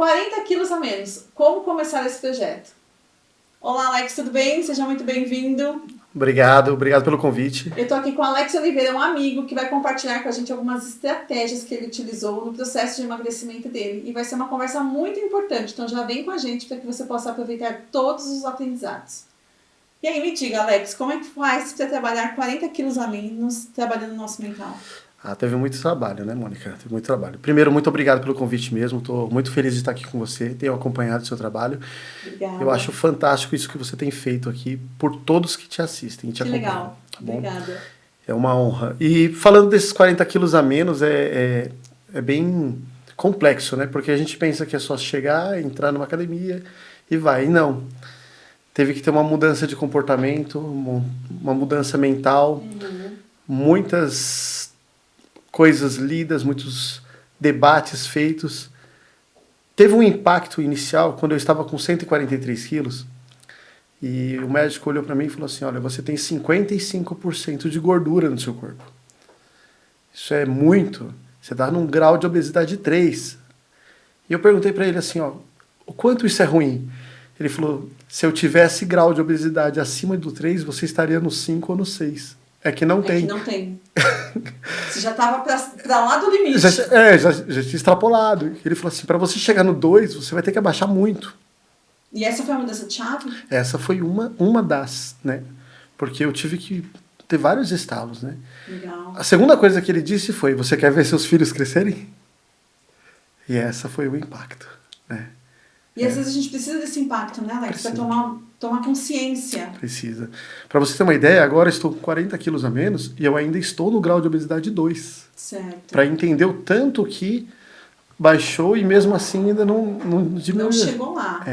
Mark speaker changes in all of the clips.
Speaker 1: 40 quilos a menos. Como começar esse projeto? Olá, Alex, tudo bem? Seja muito bem-vindo.
Speaker 2: Obrigado pelo convite.
Speaker 1: Eu tô aqui com o Alex Oliveira, um amigo que vai compartilhar com a gente algumas estratégias que ele utilizou no processo de emagrecimento dele. E vai ser uma conversa muito importante, então já vem com a gente para que você possa aproveitar todos os aprendizados. E aí, me diga, Alex, como é que faz para trabalhar 40 quilos a menos trabalhando no nosso mental?
Speaker 2: Teve muito trabalho, né, Mônica? Teve muito trabalho. Primeiro, muito obrigado pelo convite mesmo. Estou muito feliz de estar aqui com você. Tenho acompanhado o seu trabalho.
Speaker 1: Obrigada.
Speaker 2: Eu acho fantástico isso que você tem feito aqui por todos que te assistem e te acompanham.
Speaker 1: Legal.
Speaker 2: Tá bom?
Speaker 1: Obrigada.
Speaker 2: É uma honra. E falando desses 40 quilos a menos, é bem complexo, né? Porque a gente pensa que é só chegar, entrar numa academia e vai. E não. Teve que ter uma mudança de comportamento, uma mudança mental, muitas coisas lidas, muitos debates feitos. Teve um impacto inicial quando eu estava com 143 quilos e o médico olhou para mim e falou assim, olha, você tem 55% de gordura no seu corpo. Isso é muito. Você está num grau de obesidade 3. E eu perguntei para ele assim, ó, o quanto isso é ruim? Ele falou, se eu tivesse grau de obesidade acima do 3, você estaria no 5 ou no 6. É que não tem.
Speaker 1: É que não tem. Você já estava para lá do limite.
Speaker 2: Já tinha extrapolado. Ele falou assim, para você chegar no 2, você vai ter que abaixar muito.
Speaker 1: E essa foi a mudança de chave?
Speaker 2: Essa foi uma das, né? Porque eu tive que ter vários estalos, né?
Speaker 1: Legal.
Speaker 2: A segunda coisa que ele disse foi, você quer ver seus filhos crescerem? E essa foi o impacto, né?
Speaker 1: E às vezes a gente precisa desse impacto, né, Alex? Para tomar consciência.
Speaker 2: Precisa. Para você ter uma ideia, agora eu estou com 40 quilos a menos e eu ainda estou no grau de obesidade 2.
Speaker 1: Certo.
Speaker 2: Para entender o tanto que baixou e mesmo assim ainda não diminuiu.
Speaker 1: Não chegou lá.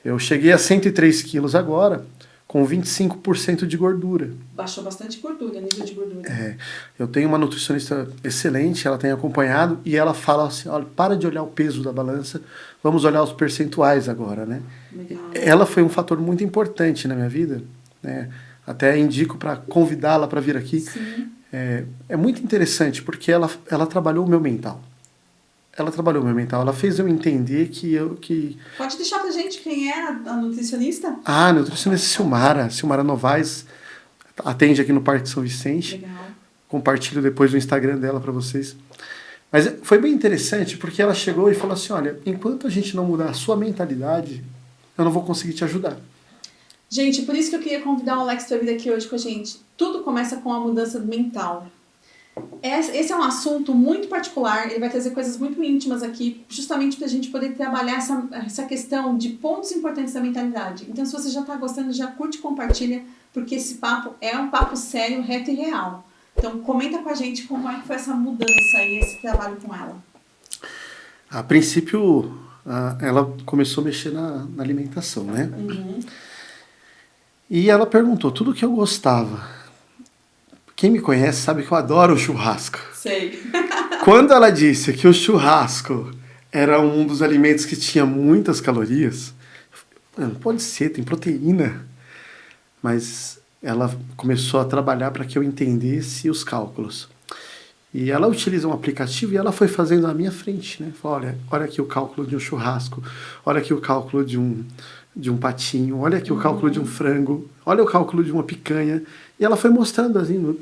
Speaker 2: Eu cheguei a 103 quilos agora, com 25% de gordura.
Speaker 1: Baixou bastante gordura, nível de gordura.
Speaker 2: Eu tenho uma nutricionista excelente, ela tem acompanhado e ela fala assim, olha, para de olhar o peso da balança, vamos olhar os percentuais agora, né?
Speaker 1: Legal.
Speaker 2: Ela foi um fator muito importante na minha vida, né? Até indico para convidá-la para vir aqui.
Speaker 1: Sim.
Speaker 2: É muito interessante porque ela trabalhou o meu mental. Ela fez eu entender que...
Speaker 1: Pode deixar pra gente quem é a nutricionista?
Speaker 2: A nutricionista Silmara Novaes, atende aqui no Parque São Vicente.
Speaker 1: Legal.
Speaker 2: Compartilho depois o Instagram dela para vocês. Mas foi bem interessante porque ela chegou e falou assim, olha, enquanto a gente não mudar a sua mentalidade, eu não vou conseguir te ajudar.
Speaker 1: Gente, por isso que eu queria convidar o Alex para vir aqui hoje com a gente. Tudo começa com a mudança mental. Esse é um assunto muito particular, ele vai trazer coisas muito íntimas aqui, justamente para a gente poder trabalhar essa questão de pontos importantes da mentalidade. Então, se você já está gostando, já curte e compartilha, porque esse papo é um papo sério, reto e real. Então, comenta com a gente como é que foi essa mudança e esse trabalho com ela.
Speaker 2: A princípio, ela começou a mexer na alimentação, né? E ela perguntou tudo que eu gostava. Quem me conhece sabe que eu adoro o churrasco.
Speaker 1: Sei.
Speaker 2: Quando ela disse que o churrasco era um dos alimentos que tinha muitas calorias, não pode ser, tem proteína. Mas ela começou a trabalhar para que eu entendesse os cálculos. E ela utiliza um aplicativo e ela foi fazendo à minha frente, né? Falou, olha aqui o cálculo de um churrasco, olha aqui o cálculo de um patinho, olha aqui o cálculo de um frango, olha o cálculo de uma picanha. E ela foi mostrando assim,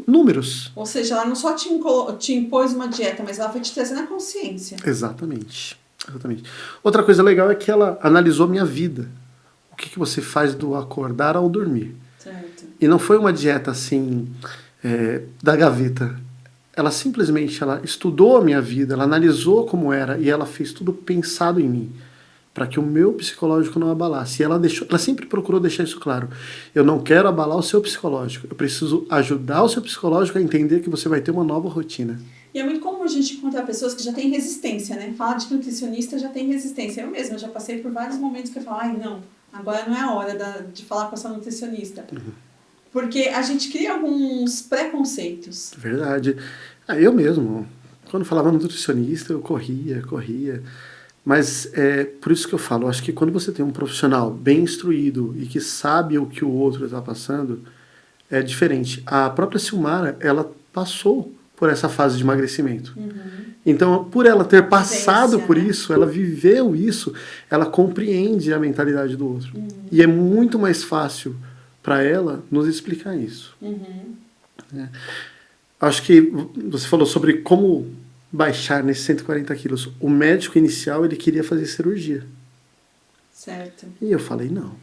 Speaker 2: números.
Speaker 1: Ou seja, ela não só te impôs uma dieta, mas ela foi te trazendo a consciência.
Speaker 2: Exatamente. Outra coisa legal é que ela analisou minha vida. O que você faz do acordar ao dormir.
Speaker 1: Certo.
Speaker 2: E não foi uma dieta assim, da gaveta. Ela simplesmente estudou a minha vida, ela analisou como era e ela fez tudo pensado em mim, para que o meu psicológico não abalasse. E ela sempre procurou deixar isso claro. Eu não quero abalar o seu psicológico, eu preciso ajudar o seu psicológico a entender que você vai ter uma nova rotina.
Speaker 1: E é muito comum a gente encontrar pessoas que já têm resistência, né? Falar de nutricionista já tem resistência. Eu mesma já passei por vários momentos que eu falo, não, agora não é a hora de falar com essa nutricionista. Porque a gente cria alguns preconceitos.
Speaker 2: Verdade. Eu mesmo, quando falava nutricionista, eu corria. Mas é por isso que eu falo, acho que quando você tem um profissional bem instruído e que sabe o que o outro está passando, é diferente. A própria Silmara, ela passou por essa fase de emagrecimento. Então, por ela ter passado por isso, ela viveu isso, ela compreende a mentalidade do outro. E é muito mais fácil para ela nos explicar isso. Né? Acho que você falou sobre como baixar nesses 140 quilos. O médico inicial, ele queria fazer cirurgia.
Speaker 1: Certo.
Speaker 2: E eu falei, não.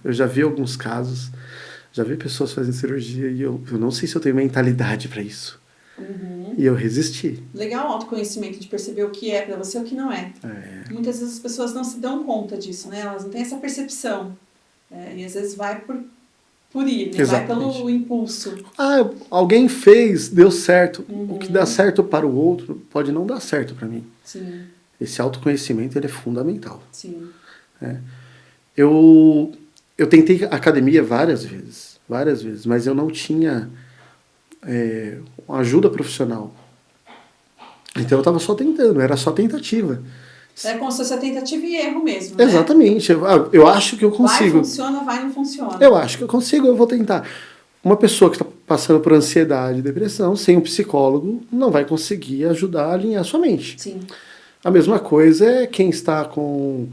Speaker 2: Eu já vi alguns casos, já vi pessoas fazendo cirurgia e eu não sei se eu tenho mentalidade para isso. E eu resisti.
Speaker 1: Legal o autoconhecimento de perceber o que é pra você e o que não é. Muitas vezes as pessoas não se dão conta disso, né? Elas não têm essa percepção. E às vezes vai por ir, né? Vai pelo impulso.
Speaker 2: Alguém fez, deu certo. O que dá certo para o outro pode não dar certo para mim.
Speaker 1: Sim.
Speaker 2: Esse autoconhecimento, ele é fundamental.
Speaker 1: Sim.
Speaker 2: Eu tentei academia várias vezes, mas eu não tinha ajuda profissional. Então eu estava só tentando, era só tentativa.
Speaker 1: É como se fosse a tentativa e erro mesmo, né?
Speaker 2: Exatamente. Eu acho que eu consigo.
Speaker 1: Vai, funciona, vai, não funciona.
Speaker 2: Eu acho que eu consigo, eu vou tentar. Uma pessoa que está passando por ansiedade e depressão, sem um psicólogo, não vai conseguir ajudar a alinhar a sua mente.
Speaker 1: Sim.
Speaker 2: A mesma coisa é quem está com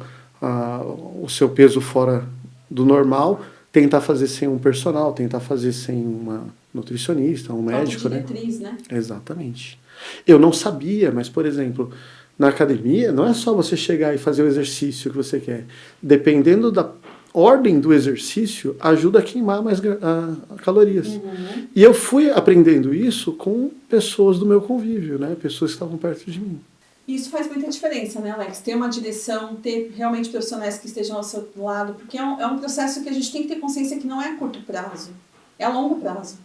Speaker 2: o seu peso fora do normal, tentar fazer sem um personal, tentar fazer sem uma nutricionista, um médico, né?
Speaker 1: Né?
Speaker 2: Exatamente. Eu não sabia, mas, por exemplo, na academia, não é só você chegar e fazer o exercício que você quer. Dependendo da ordem do exercício, ajuda a queimar mais calorias. E eu fui aprendendo isso com pessoas do meu convívio, né? Pessoas que estavam perto de mim.
Speaker 1: Isso faz muita diferença, né, Alex? Ter uma direção, ter realmente profissionais que estejam ao seu lado, porque é um processo que a gente tem que ter consciência que não é a curto prazo, é a longo prazo.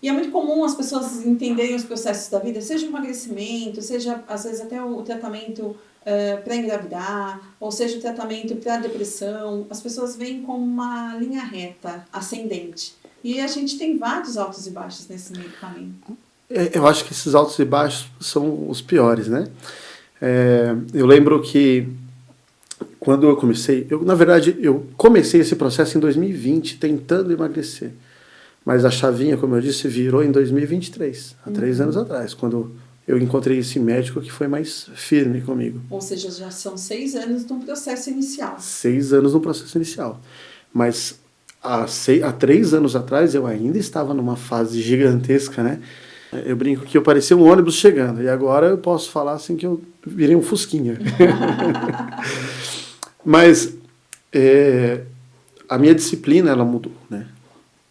Speaker 1: E é muito comum as pessoas entenderem os processos da vida, seja o emagrecimento, seja às vezes até o tratamento para engravidar, ou seja o tratamento para depressão. As pessoas veem como uma linha reta, ascendente. E a gente tem vários altos e baixos nesse meio do caminho.
Speaker 2: Eu acho que esses altos e baixos são os piores, né? Eu lembro que quando eu comecei, na verdade, eu comecei esse processo em 2020, tentando emagrecer. Mas a chavinha, como eu disse, virou em 2023, há 3 anos atrás, quando eu encontrei esse médico que foi mais firme comigo.
Speaker 1: Ou seja, já são 6 anos de um processo inicial.
Speaker 2: 6 anos no processo inicial. Mas há 3 anos atrás eu ainda estava numa fase gigantesca, né? Eu brinco que eu parecia um ônibus chegando, e agora eu posso falar assim que eu virei um fusquinha. Mas a minha disciplina, ela mudou, né?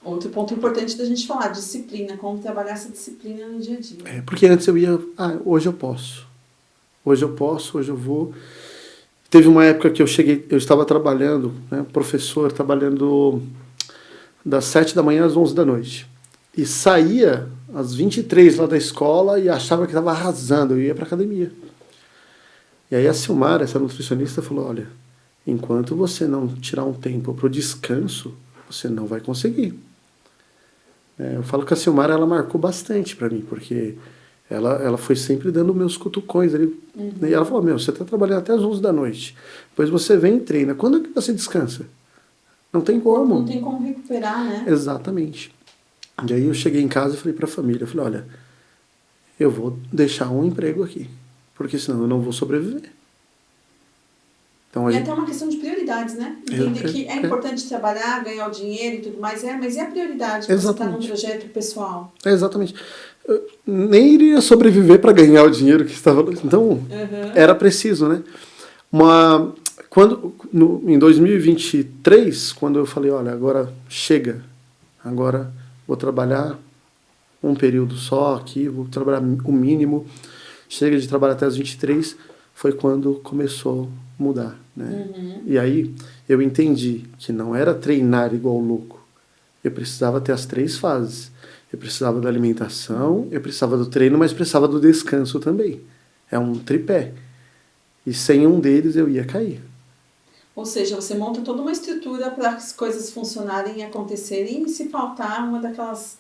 Speaker 1: Outro ponto importante da gente falar, disciplina, como trabalhar essa disciplina no dia a dia.
Speaker 2: Porque antes eu ia, hoje eu posso. Hoje eu vou. Teve uma época que eu estava trabalhando, né, professor, trabalhando das 7 da manhã às 11 da noite. E saía às 23 lá da escola e achava que estava arrasando, eu ia para academia. E aí a Silmara, essa nutricionista, falou, olha, enquanto você não tirar um tempo para o descanso, você não vai conseguir. Eu falo que a Silmara, ela marcou bastante para mim, porque ela foi sempre dando meus cutucões ali. E ela falou, você está trabalhando até às 11 da noite, depois você vem e treina. Quando é que você descansa? Não tem como.
Speaker 1: Não tem como recuperar, né?
Speaker 2: Exatamente. E aí eu cheguei em casa e falei para a família, olha, eu vou deixar um emprego aqui, porque senão eu não vou sobreviver. Então,
Speaker 1: e até uma questão de prioridades, né? Entender que é importante trabalhar, ganhar o dinheiro e tudo mais, mas e a prioridade que você está num projeto pessoal?
Speaker 2: Exatamente. Eu nem iria sobreviver para ganhar o dinheiro que estava... Então, era preciso, né? Em 2023, quando eu falei, olha, agora chega, agora vou trabalhar um período só aqui, vou trabalhar o mínimo, chega de trabalhar até as 23, foi quando começou a mudar, né? E aí eu entendi que não era treinar igual louco, eu precisava ter as 3 fases. Eu precisava da alimentação, eu precisava do treino, mas precisava do descanso também. É um tripé. E sem um deles eu ia cair.
Speaker 1: Ou seja, você monta toda uma estrutura para as coisas funcionarem e acontecerem, e se faltar uma daquelas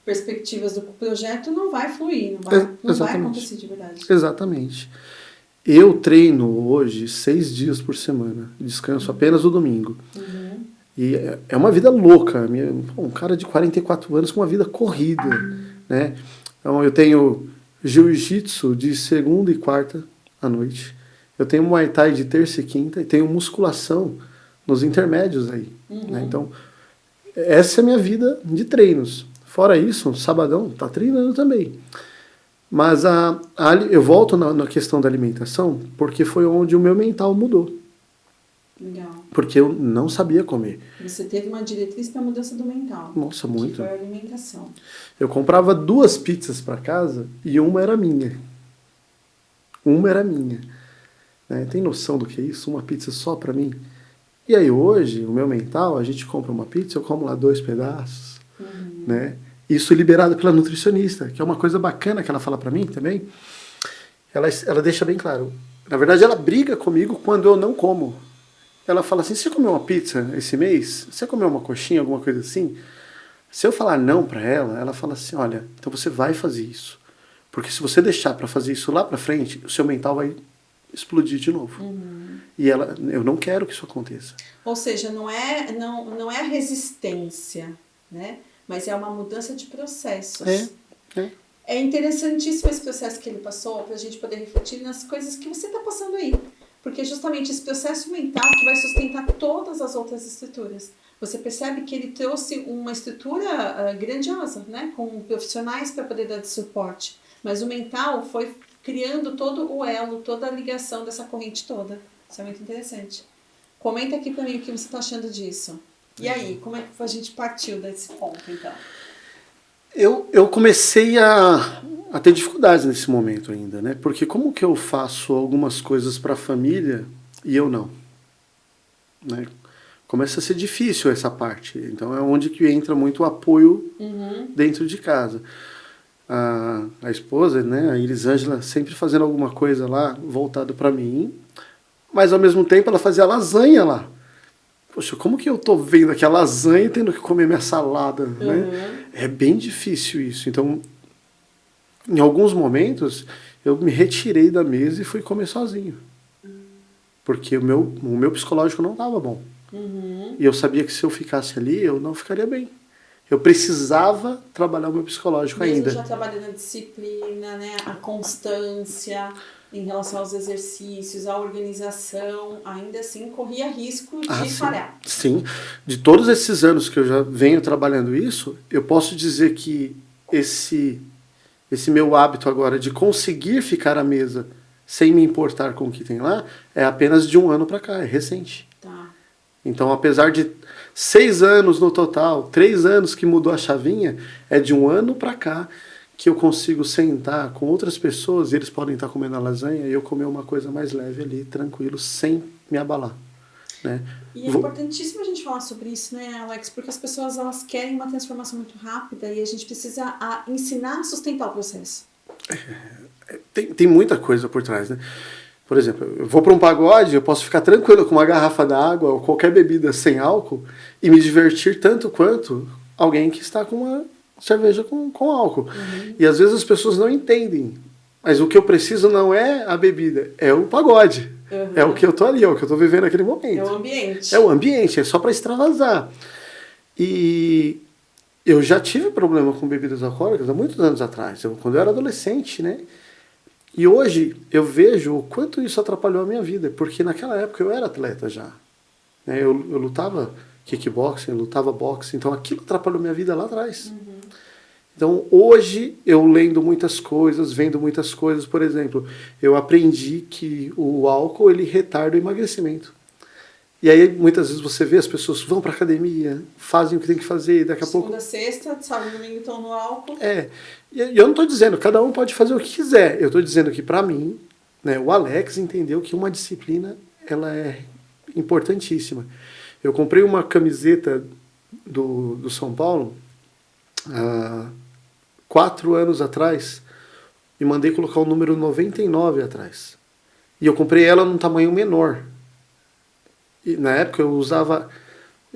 Speaker 1: perspectivas do projeto, não vai fluir, não vai acontecer de verdade.
Speaker 2: Exatamente. Eu treino hoje 6 dias por semana, descanso apenas o domingo. E é uma vida louca. Um cara de 44 anos com uma vida corrida, né? Então eu tenho jiu-jitsu de segunda e quarta à noite. Eu tenho Muay Thai de terça e quinta e tenho musculação nos intermédios aí. Né? Então, essa é a minha vida de treinos. Fora isso, sabadão, tá treinando também. Mas eu volto na questão da alimentação porque foi onde o meu mental mudou.
Speaker 1: Legal.
Speaker 2: Porque eu não sabia comer.
Speaker 1: Você teve uma diretriz para a mudança do mental.
Speaker 2: Nossa, muito.
Speaker 1: Que foi a alimentação.
Speaker 2: Eu comprava 2 pizzas para casa e uma era minha. Uma era minha. Né? Tem noção do que é isso? Uma pizza só para mim? E aí hoje, o meu mental, a gente compra uma pizza, eu como lá 2 pedaços. Né? Isso liberado pela nutricionista, que é uma coisa bacana que ela fala para mim também. Ela deixa bem claro. Na verdade, ela briga comigo quando eu não como. Ela fala assim, você comeu uma pizza esse mês? Você comeu uma coxinha, alguma coisa assim? Se eu falar não para ela, ela fala assim, olha, então você vai fazer isso. Porque se você deixar para fazer isso lá para frente, o seu mental vai explodir de novo. E eu não quero que isso aconteça.
Speaker 1: Ou seja, não é a resistência, né? Mas é uma mudança de processos. É interessantíssimo esse processo que ele passou para a gente poder refletir nas coisas que você está passando aí. Porque é justamente esse processo mental que vai sustentar todas as outras estruturas. Você percebe que ele trouxe uma estrutura grandiosa, né? Com profissionais para poder dar de suporte. Mas o mental foi criando todo o elo, toda a ligação dessa corrente toda. Isso é muito interessante. Comenta aqui para mim o que você está achando disso. E aí, como é que a gente partiu desse ponto, então?
Speaker 2: Eu comecei a ter dificuldades nesse momento ainda, né? Porque como que eu faço algumas coisas para a família e eu não? Né? Começa a ser difícil essa parte. Então é onde que entra muito o apoio dentro de casa. A esposa, né, a Elisângela, sempre fazendo alguma coisa lá voltado para mim, mas ao mesmo tempo ela fazia lasanha lá. Poxa, como que eu tô vendo aqui a lasanha e tendo que comer minha salada, né? É bem difícil isso. Então, em alguns momentos, eu me retirei da mesa e fui comer sozinho. Porque o meu psicológico não estava bom. E eu sabia que se eu ficasse ali, eu não ficaria bem. Eu precisava trabalhar o meu psicológico
Speaker 1: mesmo
Speaker 2: ainda.
Speaker 1: Já trabalhando a disciplina, né? A constância em relação aos exercícios, a organização, ainda assim corria risco de falhar.
Speaker 2: Sim, de todos esses anos que eu já venho trabalhando isso, eu posso dizer que esse meu hábito agora de conseguir ficar à mesa sem me importar com o que tem lá, é apenas de 1 ano para cá, é recente.
Speaker 1: Tá.
Speaker 2: Então, apesar de 6 anos no total, 3 anos que mudou a chavinha, é de 1 ano para cá que eu consigo sentar com outras pessoas e eles podem estar comendo a lasanha e eu comer uma coisa mais leve ali, tranquilo, sem me abalar. Né?
Speaker 1: E é importantíssimo a gente falar sobre isso, né, Alex? Porque as pessoas elas querem uma transformação muito rápida e a gente precisa ensinar a sustentar o processo.
Speaker 2: Tem muita coisa por trás, né? Por exemplo, eu vou para um pagode, eu posso ficar tranquilo com uma garrafa d'água ou qualquer bebida sem álcool e me divertir tanto quanto alguém que está com uma cerveja com álcool. E às vezes as pessoas não entendem. Mas o que eu preciso não é a bebida, é o pagode. É o que eu tô ali, é o que eu tô vivendo naquele momento.
Speaker 1: É o ambiente.
Speaker 2: É o ambiente, é só para extravasar. E eu já tive problema com bebidas alcoólicas há muitos anos atrás, quando eu era adolescente, né? E hoje eu vejo o quanto isso atrapalhou a minha vida, porque naquela época eu era atleta já. Eu lutava kickboxing, lutava boxe, então aquilo atrapalhou minha vida lá atrás. Então hoje eu lendo muitas coisas, vendo muitas coisas, por exemplo, eu aprendi que o álcool ele retarda o emagrecimento. E aí muitas vezes você vê as pessoas vão para academia, fazem o que tem que fazer, e daqui a pouco...
Speaker 1: Segunda, sexta, sábado e domingo estão no álcool.
Speaker 2: E eu não estou dizendo, cada um pode fazer o que quiser. Eu estou dizendo que para mim, né, o Alex entendeu que uma disciplina ela é importantíssima. Eu comprei uma camiseta do São Paulo 4 anos atrás e mandei colocar o número 99 atrás. E eu comprei ela num tamanho menor. E na época eu usava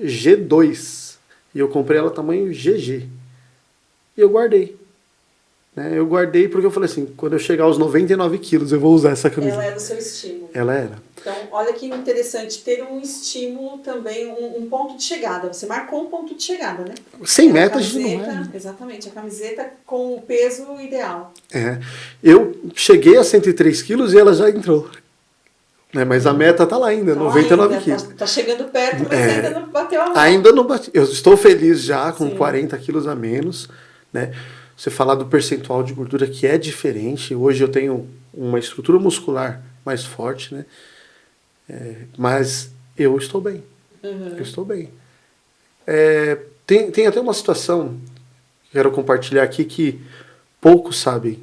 Speaker 2: G2 e eu comprei ela tamanho GG. E eu guardei. Eu guardei porque eu falei assim, quando eu chegar aos 99 quilos eu vou usar essa camiseta.
Speaker 1: Ela é do seu estilo.
Speaker 2: Ela era.
Speaker 1: Então, olha que interessante, ter um estímulo também, um ponto de chegada. Você marcou um ponto de chegada, né?
Speaker 2: Sem meta a gente não vai. Né?
Speaker 1: Exatamente, a camiseta com o peso ideal.
Speaker 2: Eu cheguei a 103 quilos e ela já entrou. Né? Mas a meta tá lá ainda, 99 quilos.
Speaker 1: Tá chegando perto, mas ainda não bateu a mão.
Speaker 2: Ainda não bati. Eu estou feliz já com
Speaker 1: Sim.
Speaker 2: 40 quilos a menos. Né? Você falar do percentual de gordura que é diferente. Hoje eu tenho uma estrutura muscular mais forte, né? Mas eu estou bem. Eu estou bem. Tem até uma situação que quero compartilhar aqui que poucos sabem.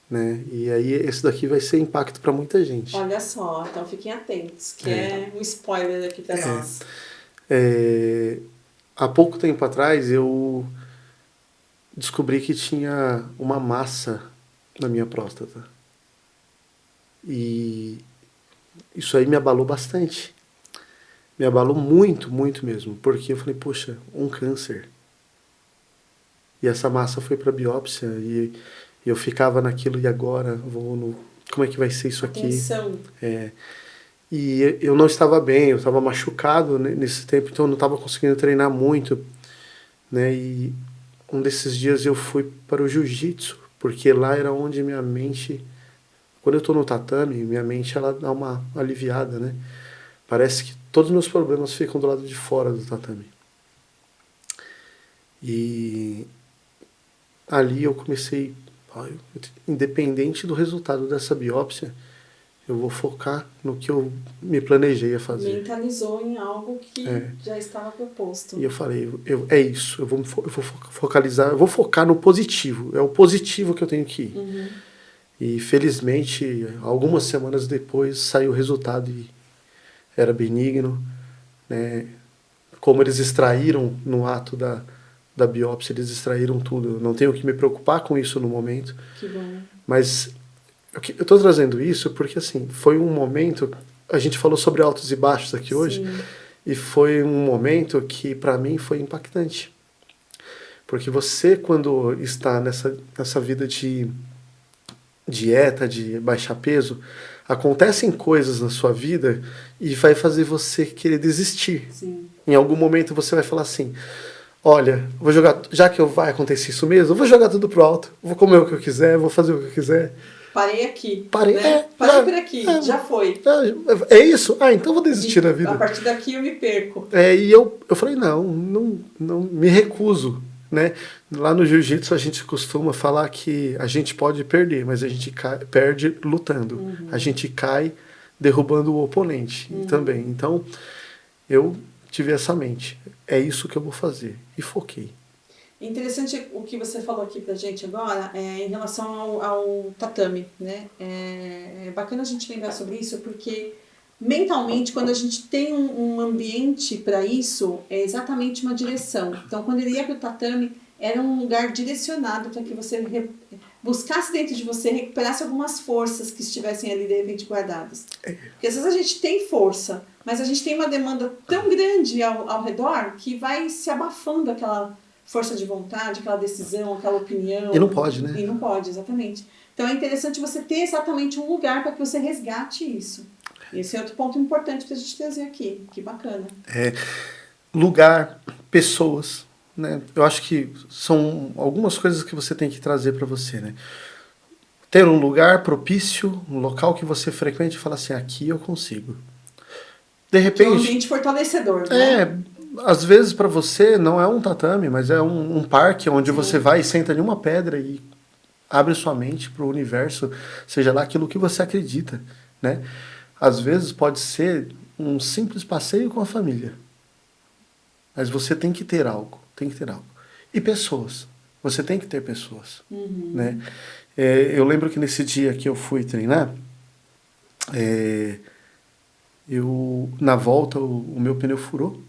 Speaker 2: Né? E aí esse daqui vai ser impacto para muita gente.
Speaker 1: Olha só, então fiquem atentos, que é um spoiler aqui para nós.
Speaker 2: Há pouco tempo atrás eu descobri que tinha uma massa na minha próstata. E isso aí me abalou bastante. Me abalou muito, muito mesmo. Porque eu falei, poxa, um câncer. E essa massa foi para biópsia e eu ficava naquilo, e agora? Como é que vai ser isso aqui?
Speaker 1: Atenção.
Speaker 2: E eu não estava bem, eu estava machucado nesse tempo, então eu não estava conseguindo treinar muito. Né? E um desses dias eu fui para o jiu-jitsu, porque lá era onde minha mente... Quando eu estou no tatame, minha mente ela dá uma aliviada, né? Parece que todos os meus problemas ficam do lado de fora do tatame. E ali eu comecei, independente do resultado dessa biópsia, eu vou focar no que eu me planejei a fazer.
Speaker 1: Mentalizou em algo que já estava proposto.
Speaker 2: E eu falei, é isso, eu vou focalizar, eu vou focar no positivo, é o positivo que eu tenho que ir. E felizmente, algumas semanas depois, saiu o resultado e era benigno. Né? Como eles extraíram no ato da biópsia, eles extraíram tudo. Eu não tenho que me preocupar com isso no momento.
Speaker 1: Que bom.
Speaker 2: Mas eu estou trazendo isso porque assim, foi um momento... A gente falou sobre altos e baixos aqui hoje.
Speaker 1: Sim.
Speaker 2: E foi um momento que para mim foi impactante. Porque você, quando está nessa vida de dieta, de baixar peso, acontecem coisas na sua vida e vai fazer você querer desistir.
Speaker 1: Sim.
Speaker 2: Em algum momento você vai falar assim, olha, vou jogar, já que vai acontecer isso mesmo, eu vou jogar tudo pro alto, vou comer o que eu quiser, vou fazer o que eu quiser.
Speaker 1: Parei aqui.
Speaker 2: Parei,
Speaker 1: né? Parei por aqui, já foi.
Speaker 2: É isso? Então eu vou desistir da vida.
Speaker 1: A partir daqui eu me perco.
Speaker 2: E eu falei, não, me recuso. Né? Lá no jiu-jitsu a gente costuma falar que a gente pode perder, mas a gente perde lutando. A gente cai derrubando o oponente também. Então, eu tive essa mente. É isso que eu vou fazer. E foquei.
Speaker 1: Interessante o que você falou aqui pra gente agora em relação ao tatame. Né? É bacana a gente lembrar sobre isso, porque mentalmente, quando a gente tem um ambiente para isso, é exatamente uma direção. Então, quando ele ia para o tatame, era um lugar direcionado para que você buscasse dentro de você, recuperasse algumas forças que estivessem ali de repente guardadas. Porque às vezes a gente tem força, mas a gente tem uma demanda tão grande ao redor que vai se abafando aquela força de vontade, aquela decisão, aquela opinião.
Speaker 2: E não pode, né?
Speaker 1: E não pode, exatamente. Então é interessante você ter exatamente um lugar para que você resgate isso. Esse é outro ponto importante para a gente trazer aqui. Que bacana.
Speaker 2: Lugar, pessoas. Né? Eu acho que são algumas coisas que você tem que trazer para você. Né? Ter um lugar propício, um local que você frequente e fala assim, aqui eu consigo. De repente...
Speaker 1: Que é um ambiente fortalecedor. Né?
Speaker 2: Às vezes para você não é um tatame, mas é um parque onde você vai e senta em uma pedra e abre sua mente para o universo, seja lá aquilo que você acredita. Né? Às vezes pode ser um simples passeio com a família. Mas você tem que ter algo. E pessoas. Você tem que ter pessoas. Né? Eu lembro que nesse dia que eu fui treinar, na volta o meu pneu furou.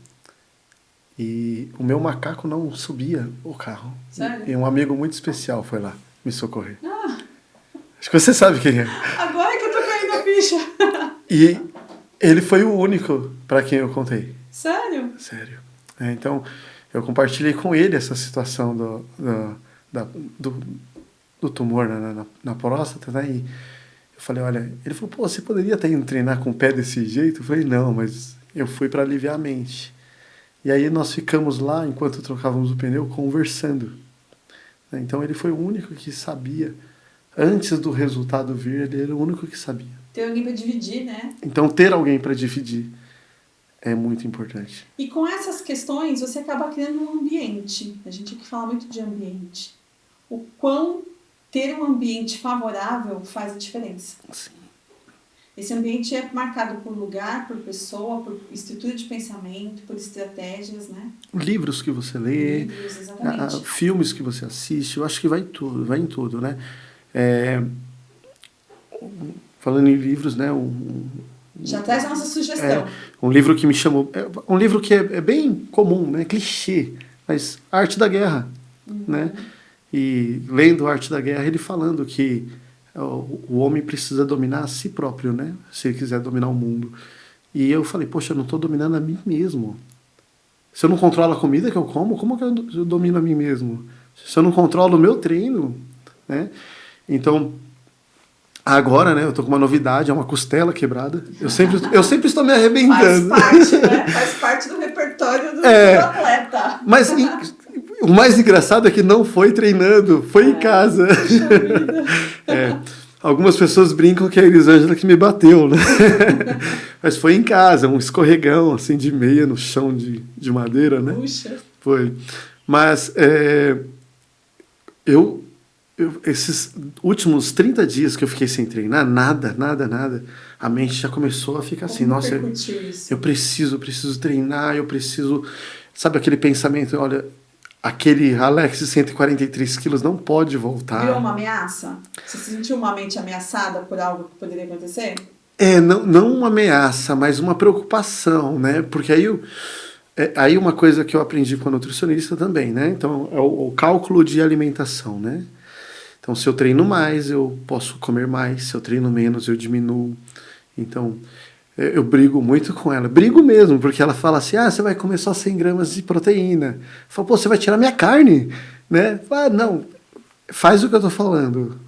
Speaker 2: E o meu macaco não subia o carro.
Speaker 1: Sério?
Speaker 2: E um amigo muito especial foi lá me socorrer. Acho que você sabe quem é.
Speaker 1: Agora que eu tô caindo a ficha.
Speaker 2: E ele foi o único para quem eu contei.
Speaker 1: Sério?
Speaker 2: Sério. Então, eu compartilhei com ele essa situação do tumor na próstata, né? E Eu falei, olha, ele falou, pô, você poderia estar indo treinar com o pé desse jeito? Eu falei, não, mas eu fui para aliviar a mente. E aí nós ficamos lá, enquanto trocávamos o pneu, conversando. Então ele foi o único que sabia, antes do resultado vir, ele era o único que sabia.
Speaker 1: Ter alguém para dividir, né?
Speaker 2: Então ter alguém para dividir é muito importante.
Speaker 1: E com essas questões, você acaba criando um ambiente. A gente aqui fala muito de ambiente. O quão ter um ambiente favorável faz a diferença.
Speaker 2: Sim.
Speaker 1: Esse ambiente é marcado por lugar, por pessoa, por estrutura de pensamento, por estratégias, né?
Speaker 2: Livros que você lê,
Speaker 1: Livros, exatamente.
Speaker 2: filmes que você assiste, eu acho que vai em tudo, né? Falando em livros, né?
Speaker 1: Já traz a nossa sugestão.
Speaker 2: Um livro que me chamou... um livro que é bem comum, né? Clichê, mas Arte da Guerra, né? E lendo Arte da Guerra, ele falando que o homem precisa dominar a si próprio, né? Se ele quiser dominar o mundo. E eu falei, poxa, eu não estou dominando a mim mesmo. Se eu não controlo a comida que eu como que eu domino a mim mesmo? Se eu não controlo o meu treino, né? Então, agora, né, eu tô com uma novidade, é uma costela quebrada. Eu sempre estou me arrebentando.
Speaker 1: Faz parte, né? Faz parte do repertório do atleta.
Speaker 2: Mas o mais engraçado é que não foi treinando, foi em casa. Algumas pessoas brincam que é a Elisângela que me bateu, né? Mas foi em casa, um escorregão, assim, de meia no chão de madeira, né?
Speaker 1: Puxa.
Speaker 2: Foi. Mas esses últimos 30 dias que eu fiquei sem treinar, nada, a mente já começou a ficar assim, nossa, eu preciso treinar, eu preciso... Sabe aquele pensamento, olha, aquele Alex de 143 quilos não pode voltar.
Speaker 1: Virou uma ameaça? Você se sentiu uma mente ameaçada por algo que poderia acontecer?
Speaker 2: Não uma ameaça, mas uma preocupação, né? Porque aí uma coisa que eu aprendi com a nutricionista também, né? Então, é o cálculo de alimentação, né? Então, se eu treino mais, eu posso comer mais. Se eu treino menos, eu diminuo. Então, eu brigo muito com ela. Brigo mesmo, porque ela fala assim, você vai comer só 100 gramas de proteína. Eu falo, pô, você vai tirar minha carne, né? Não, faz o que eu tô falando.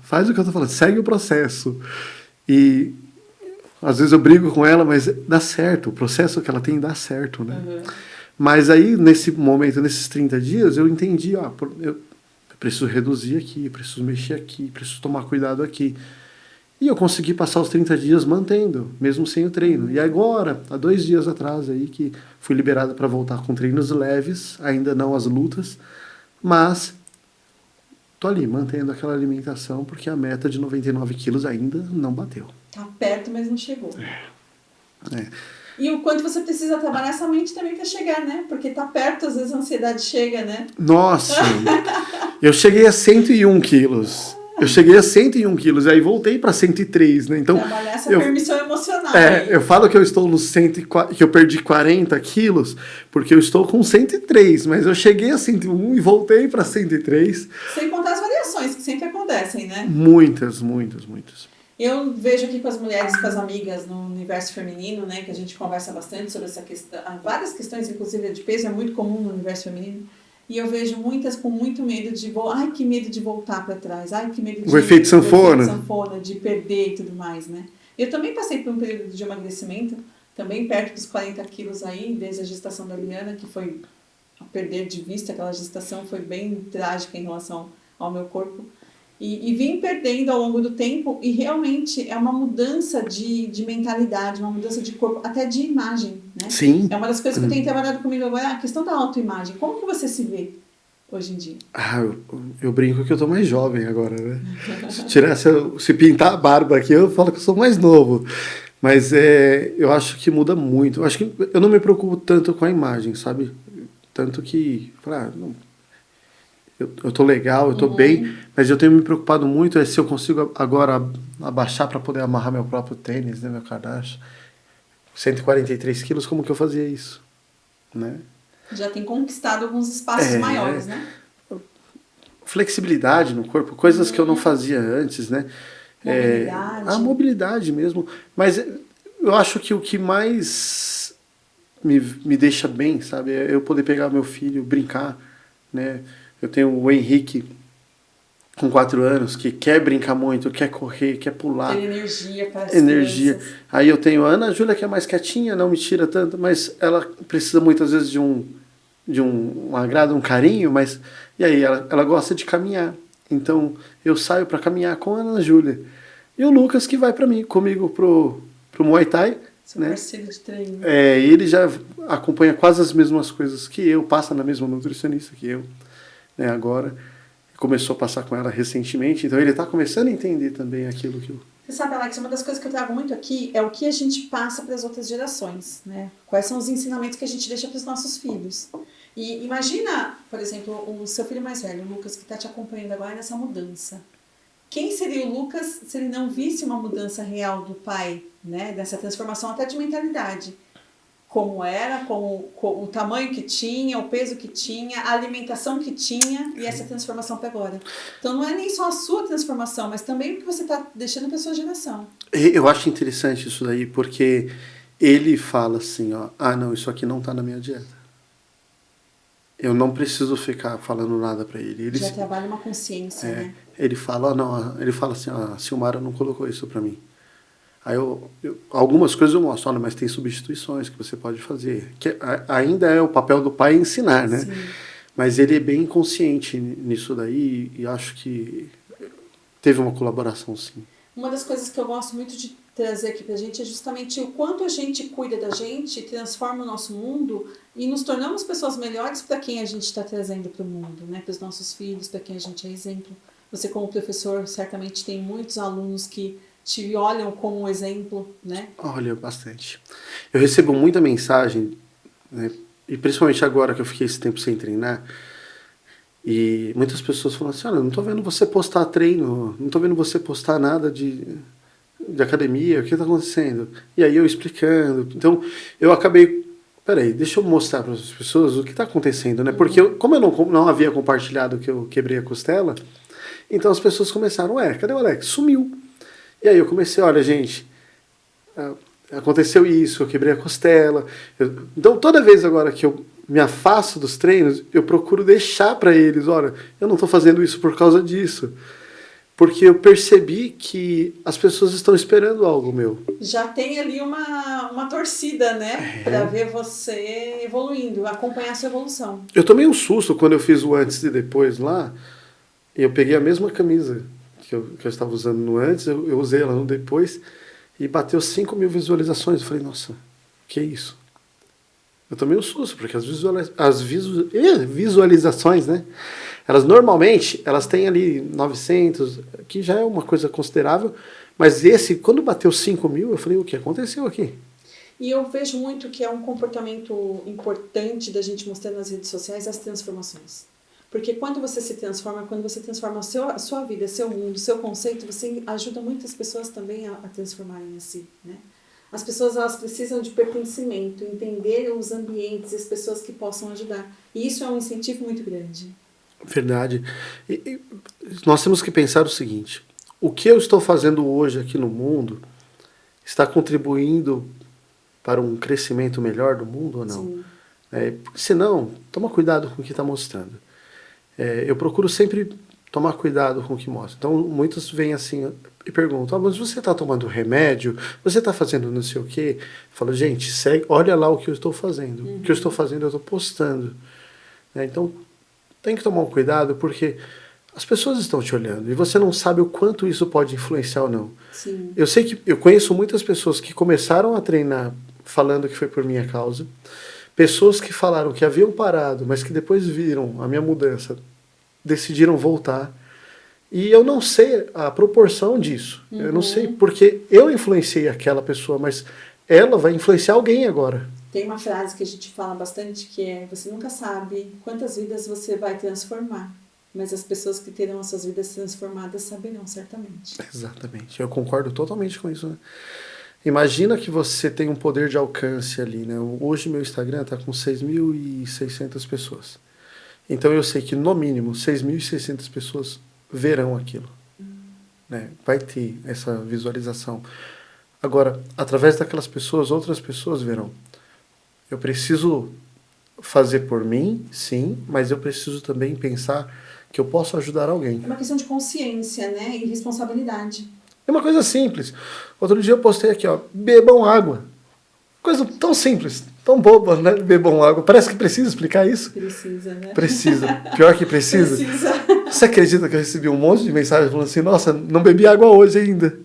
Speaker 2: Segue o processo. E às vezes eu brigo com ela, mas dá certo. O processo que ela tem dá certo, né? Uhum. Mas aí, nesse momento, nesses 30 dias, eu entendi, eu preciso reduzir aqui, preciso mexer aqui, preciso tomar cuidado aqui. E eu consegui passar os 30 dias mantendo, mesmo sem o treino. E agora, há 2 dias atrás, aí que fui liberado para voltar com treinos leves, ainda não as lutas, mas tô ali, mantendo aquela alimentação, porque a meta de 99 quilos ainda não bateu.
Speaker 1: Tá perto, mas não chegou. E o quanto você precisa trabalhar essa mente também para chegar, né? Porque tá perto, às vezes a ansiedade chega, né?
Speaker 2: Nossa! Eu cheguei a 101 quilos. Aí voltei para 103, né? Então,
Speaker 1: trabalhar essa permissão emocional.
Speaker 2: Eu falo que eu estou nos 104, que eu perdi 40 quilos, porque eu estou com 103, mas eu cheguei a 101 e voltei para 103.
Speaker 1: Sem contar as variações que sempre acontecem, né?
Speaker 2: Muitas.
Speaker 1: Eu vejo aqui com as mulheres, com as amigas no universo feminino, né, que a gente conversa bastante sobre essa questão, várias questões, inclusive de peso, é muito comum no universo feminino. E eu vejo muitas com muito medo que medo de voltar para trás. Que medo de...
Speaker 2: O efeito sanfona,
Speaker 1: de perder e tudo mais, né? Eu também passei por um período de emagrecimento, também perto dos 40 quilos aí, desde a gestação da Liana, que foi a perder de vista, aquela gestação foi bem trágica em relação ao meu corpo. E vim perdendo ao longo do tempo, e realmente é uma mudança de mentalidade, uma mudança de corpo, até de imagem, né?
Speaker 2: Sim.
Speaker 1: É uma das coisas que eu tenho trabalhado comigo agora, a questão da autoimagem. Como que você se vê hoje em dia?
Speaker 2: Eu brinco que eu tô mais jovem agora, né? Se pintar a barba aqui, eu falo que eu sou mais novo. Mas eu acho que muda muito. Eu acho que eu não me preocupo tanto com a imagem, sabe? Tanto que... Eu tô legal, eu tô bem, mas eu tenho me preocupado muito se eu consigo agora abaixar para poder amarrar meu próprio tênis, né, meu Kardashian. 143 quilos, como que eu fazia isso? Né?
Speaker 1: Já tem conquistado alguns espaços maiores, né?
Speaker 2: Flexibilidade no corpo, coisas que eu não fazia antes, né?
Speaker 1: Mobilidade.
Speaker 2: A mobilidade mesmo. Mas eu acho que o que mais me deixa bem, sabe, é eu poder pegar meu filho, brincar, né? Eu tenho o Henrique, com 4 anos, que quer brincar muito, quer correr, quer pular.
Speaker 1: Tem energia para as
Speaker 2: Energia.
Speaker 1: crianças.
Speaker 2: Aí eu tenho a Ana Júlia, que é mais quietinha, não me tira tanto, mas ela precisa muitas vezes de um agrado, um carinho, mas e aí ela gosta de caminhar. Então eu saio para caminhar com a Ana Júlia. E o Lucas que vai comigo pro Muay Thai,
Speaker 1: Seu
Speaker 2: né?
Speaker 1: parceiro de treino.
Speaker 2: Ele já acompanha quase as mesmas coisas que eu, passa na mesma nutricionista que eu, né, agora. Começou a passar com ela recentemente, então ele está começando a entender também aquilo que eu...
Speaker 1: Você sabe, Alex, uma das coisas que eu trago muito aqui é o que a gente passa para as outras gerações, né? Quais são os ensinamentos que a gente deixa para os nossos filhos. E imagina, por exemplo, o seu filho mais velho, o Lucas, que está te acompanhando agora nessa mudança. Quem seria o Lucas se ele não visse uma mudança real do pai, né? Dessa transformação até de mentalidade? Como era, com o tamanho que tinha, o peso que tinha, a alimentação que tinha e essa transformação para agora. Então não é nem só a sua transformação, mas também o que você está deixando para a sua geração.
Speaker 2: Eu acho interessante isso daí, porque ele fala assim, ó, não, isso aqui não está na minha dieta. Eu não preciso ficar falando nada para ele.
Speaker 1: Já trabalha uma consciência, né?
Speaker 2: Ele fala, ele fala assim, a Silmara não colocou isso para mim. Aí algumas coisas eu mostro, mas tem substituições que você pode fazer. Que ainda é o papel do pai ensinar, né?
Speaker 1: Sim.
Speaker 2: Mas ele é bem consciente nisso daí e acho que teve uma colaboração, sim.
Speaker 1: Uma das coisas que eu gosto muito de trazer aqui pra gente é justamente o quanto a gente cuida da gente, transforma o nosso mundo e nos tornamos pessoas melhores para quem a gente está trazendo para o mundo, né? Para os nossos filhos, para quem a gente é exemplo. Você, como professor, certamente tem muitos alunos que te olham como um exemplo, né?
Speaker 2: Olha, bastante. Eu recebo muita mensagem, né? E principalmente agora que eu fiquei esse tempo sem treinar, e muitas pessoas falam assim, olha, eu não tô vendo você postar treino, não tô vendo você postar nada de academia, o que tá acontecendo? E aí eu explicando. Então, eu acabei, peraí, deixa eu mostrar para as pessoas o que tá acontecendo, né? Porque como eu não havia compartilhado que eu quebrei a costela, então as pessoas começaram, cadê o Alex? Sumiu. E aí eu comecei, olha, gente, aconteceu isso, eu quebrei a costela. Então toda vez agora que eu me afasto dos treinos, eu procuro deixar para eles, olha, eu não estou fazendo isso por causa disso. Porque eu percebi que as pessoas estão esperando algo meu.
Speaker 1: Já tem ali uma torcida, né? Para ver você evoluindo, acompanhar a sua evolução.
Speaker 2: Eu tomei um susto quando eu fiz o antes e depois lá, e eu peguei a mesma camisa que eu estava usando no antes, eu usei ela no depois, e bateu 5.000 visualizações. Eu falei, nossa, que isso? Eu tomei um susto, porque as visualizações, né? Elas normalmente, elas têm ali 900, que já é uma coisa considerável, mas quando bateu 5.000, eu falei, o que aconteceu aqui?
Speaker 1: E eu vejo muito que é um comportamento importante da gente mostrar nas redes sociais as transformações. Porque quando você se transforma, quando você transforma a sua vida, seu mundo, seu conceito, você ajuda muitas pessoas também a transformarem a si, né? As pessoas, elas precisam de pertencimento, entender os ambientes e as pessoas que possam ajudar. E isso é um incentivo muito grande.
Speaker 2: Verdade. E nós temos que pensar o seguinte, o que eu estou fazendo hoje aqui no mundo está contribuindo para um crescimento melhor do mundo ou não?
Speaker 1: Sim.
Speaker 2: Se não, toma cuidado com o que está mostrando. Eu procuro sempre tomar cuidado com o que mostra. Então, muitos vêm assim e perguntam, mas você está tomando remédio? Você está fazendo não sei o quê? Eu falo, gente, olha lá o que eu estou fazendo. O que eu estou fazendo, eu estou postando. Então, tem que tomar um cuidado, porque as pessoas estão te olhando e você não sabe o quanto isso pode influenciar ou não.
Speaker 1: Sim.
Speaker 2: Eu sei que eu conheço muitas pessoas que começaram a treinar falando que foi por minha causa, pessoas que falaram que haviam parado, mas que depois viram a minha mudança, decidiram voltar. E eu não sei a proporção disso. Eu não sei porque eu influenciei aquela pessoa, mas ela vai influenciar alguém agora.
Speaker 1: Tem uma frase que a gente fala bastante que é: você nunca sabe quantas vidas você vai transformar, mas as pessoas que terão as suas vidas transformadas saberão certamente.
Speaker 2: Exatamente, eu concordo totalmente com isso, né? Imagina que você tem um poder de alcance ali, né? Hoje meu Instagram está com 6.600 pessoas. Então eu sei que no mínimo 6.600 pessoas verão aquilo, né? Vai ter essa visualização. Agora, através daquelas pessoas, outras pessoas verão. Eu preciso fazer por mim, sim, mas eu preciso também pensar que eu posso ajudar alguém.
Speaker 1: É uma questão de consciência, né? E responsabilidade.
Speaker 2: É uma coisa simples. Outro dia eu postei aqui, ó, bebam água. Coisa tão simples, tão boba, né? Bebam água. Parece que precisa explicar isso.
Speaker 1: Precisa, né?
Speaker 2: Precisa. Pior que precisa.
Speaker 1: Precisa.
Speaker 2: Você acredita que eu recebi um monte de mensagens falando assim, nossa, não bebi água hoje ainda.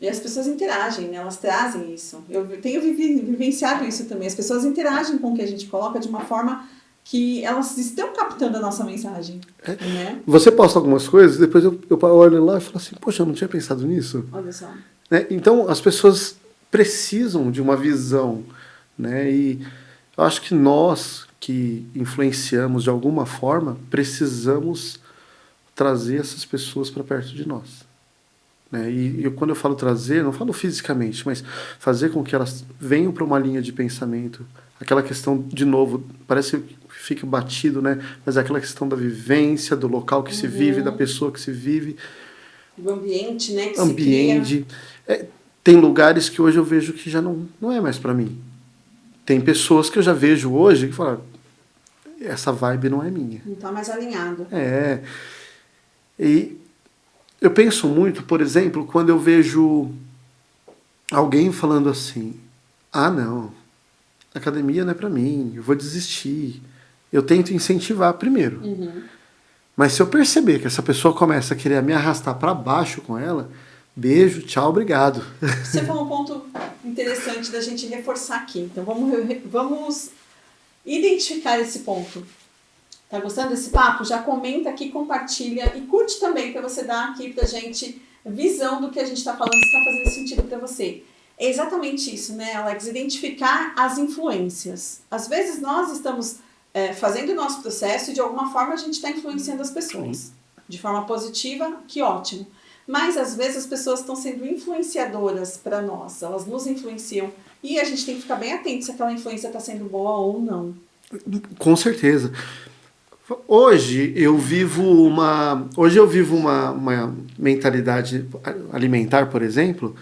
Speaker 1: E as pessoas interagem, né? Elas trazem isso. Eu tenho vivenciado isso também. As pessoas interagem com o que a gente coloca de uma forma que elas estão captando a nossa mensagem. Né?
Speaker 2: Você posta algumas coisas, depois eu olho lá e falo assim, poxa, eu não tinha pensado nisso.
Speaker 1: Olha só.
Speaker 2: Né? Então, as pessoas precisam de uma visão. Né? E eu acho que nós que influenciamos de alguma forma, precisamos trazer essas pessoas para perto de nós. Né? E quando eu falo trazer, não falo fisicamente, mas fazer com que elas venham para uma linha de pensamento. Aquela questão, de novo, parece que fica batido, né? Mas é aquela questão da vivência, do local que se vive, da pessoa que se vive.
Speaker 1: Do ambiente, né? Que
Speaker 2: ambiente. Tem lugares que hoje eu vejo que já não é mais para mim. Tem pessoas que eu já vejo hoje que falam, essa vibe não é minha.
Speaker 1: Não está mais alinhado.
Speaker 2: E eu penso muito, por exemplo, quando eu vejo alguém falando assim, não, academia não é para mim, eu vou desistir. Eu tento incentivar primeiro. Mas se eu perceber que essa pessoa começa a querer me arrastar para baixo com ela, beijo, tchau, obrigado.
Speaker 1: Você falou um ponto interessante da gente reforçar aqui. Então vamos identificar esse ponto. Tá gostando desse papo? Já comenta aqui, compartilha e curte também para você dar aqui pra gente visão do que a gente está falando, se está fazendo sentido para você. É exatamente isso, né, Alex? Identificar as influências. Às vezes nós estamos fazendo o nosso processo e de alguma forma a gente está influenciando as pessoas. De forma positiva, que ótimo. Mas às vezes as pessoas estão sendo influenciadoras para nós. Elas nos influenciam. E a gente tem que ficar bem atento se aquela influência está sendo boa ou não.
Speaker 2: Com certeza. Hoje eu vivo uma mentalidade alimentar, por exemplo,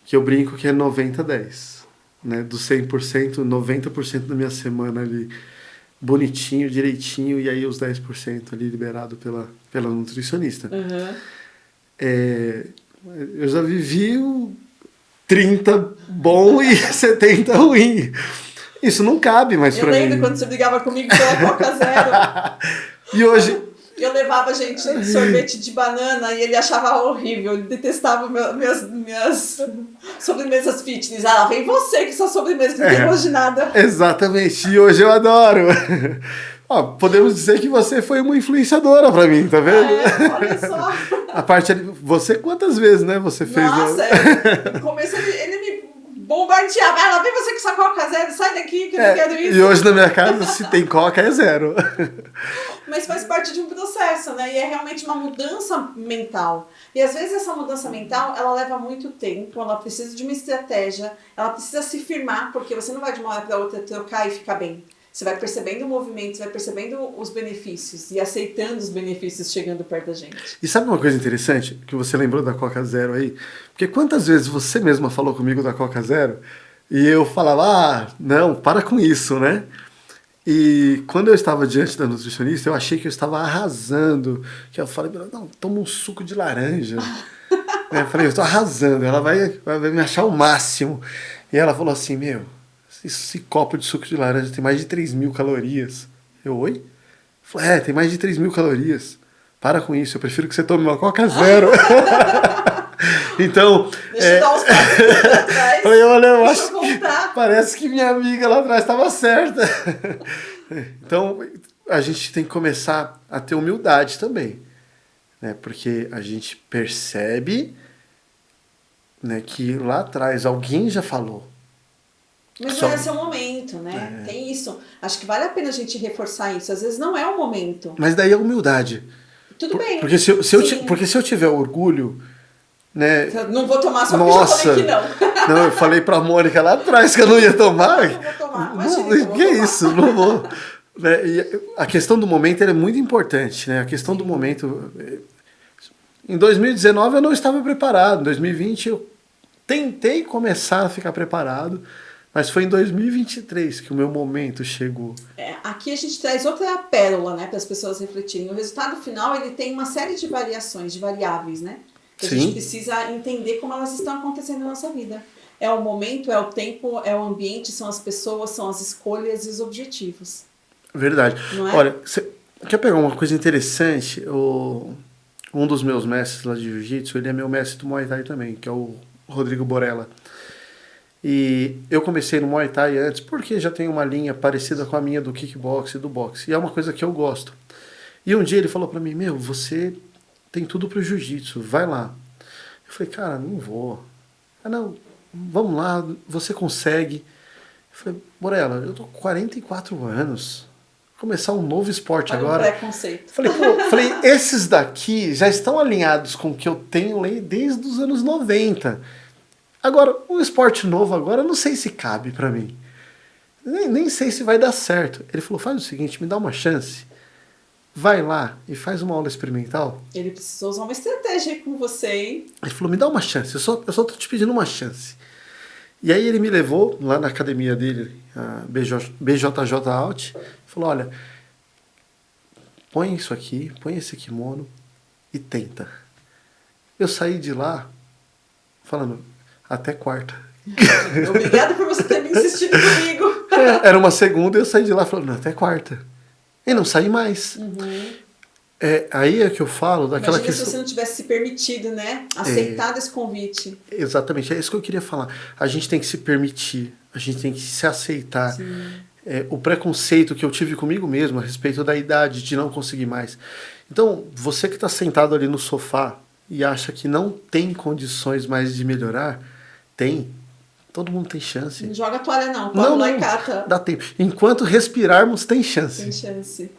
Speaker 2: que eu brinco que é 90-10. Né? Do 100%, 90% da minha semana ali bonitinho, direitinho, e aí os 10% ali liberado pela nutricionista. Eu já vivi o 30 bom e 70 ruim. Isso não cabe mais pra mim.
Speaker 1: Eu lembro quando você brigava comigo pela Coca Zero.
Speaker 2: E hoje...
Speaker 1: Eu levava, gente, sorvete de banana e ele achava horrível. Ele detestava minhas sobremesas fitness. Vem você com sua sobremesa, que não tem gosto de nada.
Speaker 2: Exatamente. E hoje eu adoro. Podemos dizer que você foi uma influenciadora pra mim, tá vendo?
Speaker 1: Olha só.
Speaker 2: A parte ali... Você quantas vezes, né? Você fez...
Speaker 1: Nossa, no começo ele me bombardeava. Lá vem você com sua Coca Zero, sai daqui que eu não quero isso.
Speaker 2: E hoje na minha casa, se tem Coca, é 0.
Speaker 1: Mas faz parte de um processo, né? E é realmente uma mudança mental. E às vezes essa mudança mental, ela leva muito tempo, ela precisa de uma estratégia, ela precisa se firmar, porque você não vai de uma hora para outra trocar e ficar bem. Você vai percebendo o movimento, você vai percebendo os benefícios e aceitando os benefícios chegando perto da gente.
Speaker 2: E sabe uma coisa interessante que você lembrou da Coca Zero aí? Porque quantas vezes você mesma falou comigo da Coca Zero e eu falava, não, para com isso, né? E quando eu estava diante da nutricionista, eu achei que eu estava arrasando. Que eu falei, não, toma um suco de laranja. Eu falei, eu estou arrasando, ela vai me achar o máximo. E ela falou assim, esse copo de suco de laranja tem mais de 3.000 calorias. Eu, oi? Eu falei, tem mais de 3.000 calorias. Para com isso, eu prefiro que você tome uma Coca Zero. Então...
Speaker 1: Deixa eu dar uns passos pra trás.
Speaker 2: Eu
Speaker 1: acho que
Speaker 2: parece que minha amiga lá atrás estava certa. Então, a gente tem que começar a ter humildade também. Né? Porque a gente percebe, né, que lá atrás alguém já falou.
Speaker 1: Mas não é seu momento, né? Tem isso. Acho que vale a pena a gente reforçar isso. Às vezes não é o momento.
Speaker 2: Mas daí é humildade.
Speaker 1: Tudo bem.
Speaker 2: Porque se eu tiver orgulho, né?
Speaker 1: Não vou tomar só porque já falei que não.
Speaker 2: Não, eu falei pra Mônica lá atrás que eu não ia tomar.
Speaker 1: Não vou tomar. Imagina
Speaker 2: que é isso? Não vou. Né? E a questão do momento é muito importante, né? A questão do momento... Em 2019 eu não estava preparado. Em 2020 eu tentei começar a ficar preparado, Mas foi em 2023 que o meu momento chegou.
Speaker 1: Aqui a gente traz outra pérola, né, para as pessoas refletirem. O resultado final ele tem uma série de variações, de variáveis, né? Que a gente precisa entender como elas estão acontecendo na nossa vida. É o momento, é o tempo, é o ambiente, são as pessoas, são as escolhas e os objetivos.
Speaker 2: Verdade.
Speaker 1: Não é?
Speaker 2: Olha, você quer pegar uma coisa interessante? Um dos meus mestres lá de jiu-jitsu, ele é meu mestre do Muay Thai também, que é o Rodrigo Borella. E eu comecei no Muay Thai antes porque já tem uma linha parecida com a minha do kickbox e do boxe. E é uma coisa que eu gosto. E um dia ele falou pra mim, você tem tudo pro jiu-jitsu, vai lá. Eu falei, cara, não vou. Ah, não, vamos lá, você consegue. Eu falei, Borella, eu tô com 44 anos. Começar um novo esporte agora.
Speaker 1: Preconceito.
Speaker 2: Falei, esses daqui já estão alinhados com o que eu tenho desde os anos 90. Agora, um esporte novo agora, eu não sei se cabe pra mim. Nem sei se vai dar certo. Ele falou, faz o seguinte, me dá uma chance. Vai lá e faz uma aula experimental.
Speaker 1: Ele precisou usar uma estratégia com você, hein?
Speaker 2: Ele falou, me dá uma chance, eu só tô te pedindo uma chance. E aí ele me levou lá na academia dele, a BJJ Out, falou, olha, põe isso aqui, põe esse kimono e tenta. Eu saí de lá falando, até quarta.
Speaker 1: Obrigada por você ter me insistido comigo.
Speaker 2: Era uma segunda e eu saí de lá falando, até quarta. E não saí mais. Aí é que eu falo daquela
Speaker 1: Imagina se você não tivesse se permitido, né? Aceitado esse convite.
Speaker 2: Exatamente, é isso que eu queria falar. A gente tem que se permitir, a gente tem que se aceitar. O preconceito que eu tive comigo mesmo a respeito da idade, de não conseguir mais. Então, você que está sentado ali no sofá e acha que não tem condições mais de melhorar, tem. Todo mundo tem chance.
Speaker 1: Não joga a toalha não, pode lá e cata.
Speaker 2: Dá tempo. Enquanto respirarmos, tem chance.
Speaker 1: Tem chance.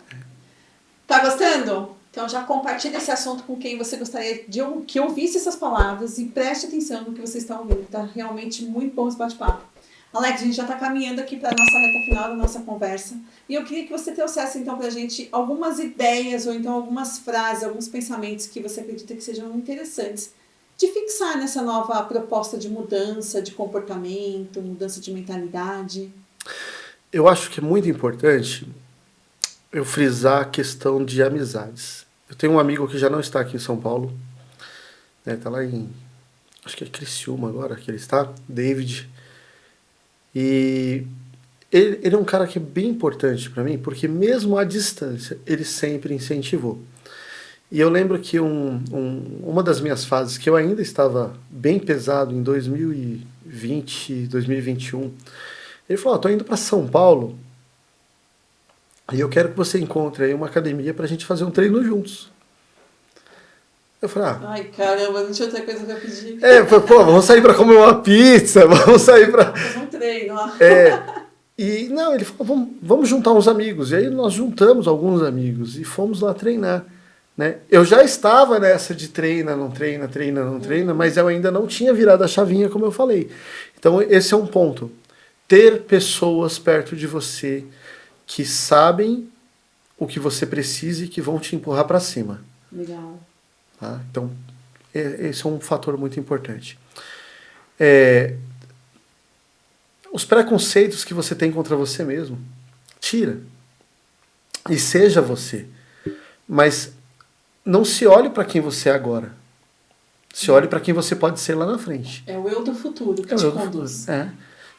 Speaker 1: Tá gostando? Então já compartilha esse assunto com quem você gostaria que ouvisse essas palavras e preste atenção no que vocês estão ouvindo. Tá realmente muito bom esse bate-papo. Alex, a gente já está caminhando aqui para a nossa reta final da nossa conversa. E eu queria que você trouxesse então para a gente algumas ideias ou então algumas frases, alguns pensamentos que você acredita que sejam interessantes de fixar nessa nova proposta de mudança de comportamento, mudança de mentalidade.
Speaker 2: Eu acho que é muito importante eu frisar a questão de amizades. Eu tenho um amigo que já não está aqui em São Paulo, né, tá lá em, acho que é Criciúma agora que ele está, David. E ele é um cara que é bem importante para mim, porque mesmo à distância, ele sempre incentivou. E eu lembro que uma das minhas fases, que eu ainda estava bem pesado em 2020, 2021, ele falou, tô indo para São Paulo e eu quero que você encontre aí uma academia pra gente fazer um treino juntos. Eu falei,
Speaker 1: ai, caramba, não tinha outra coisa pra pedir.
Speaker 2: Vamos sair pra comer uma pizza, vamos sair pra...
Speaker 1: fazer um treino lá.
Speaker 2: E não, ele falou, vamos juntar uns amigos. E aí nós juntamos alguns amigos e fomos lá treinar. Né? Eu já estava nessa de treina, não treina, mas eu ainda não tinha virado a chavinha, como eu falei. Então esse é um ponto. Ter pessoas perto de você que sabem o que você precisa e que vão te empurrar para cima.
Speaker 1: Legal.
Speaker 2: Tá? Então, esse é um fator muito importante. Os preconceitos que você tem contra você mesmo, tira. E seja você. Mas não se olhe para quem você é agora. Se olhe para quem você pode ser lá na frente.
Speaker 1: É o eu do futuro que te conduz.
Speaker 2: É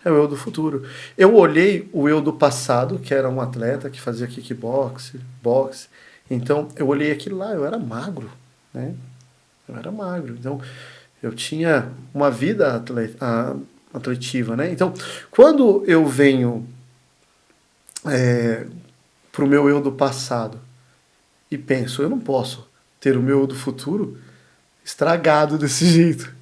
Speaker 2: o eu do futuro. Eu olhei o eu do passado, que era um atleta que fazia kickbox, boxe. Então, eu olhei aquilo lá, eu era magro, né? Eu era magro. Então, eu tinha uma vida atletiva, né? Então, quando eu venho pro meu eu do passado e penso, eu não posso ter o meu eu do futuro estragado desse jeito.